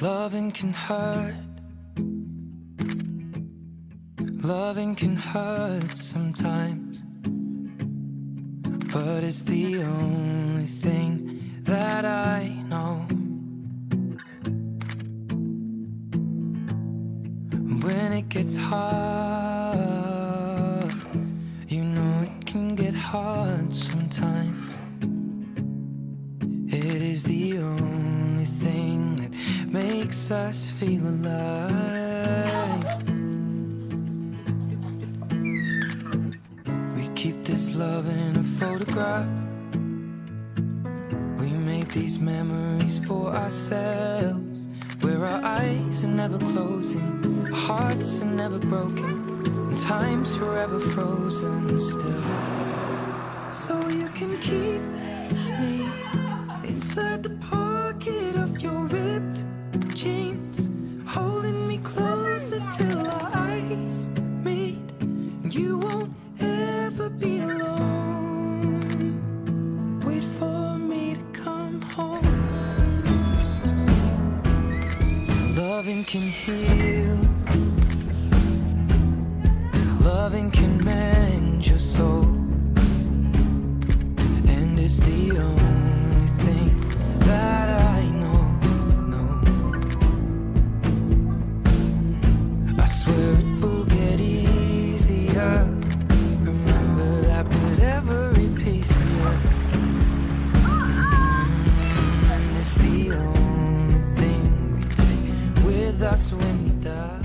Loving can hurt. Loving can hurt sometimes, but it's the only thing that I know. When it gets hard, you know it can get hard sometimes. It is the only thing that makes us feel alive. We keep this love in a photograph. We make these memories for ourselves, where our eyes are never closing, our hearts are never broken, and time's forever frozen still. So you can keep me inside the pocket of your ripped jeans, holding me closer till our eyes meet, and you won't ever be alone. Wait for me to come home. Loving can heal. Loving can mend your soul, and it's the only thing that I know. I swear it will get easier. Remember that with every piece of you. And it's the only thing we take with us when we die.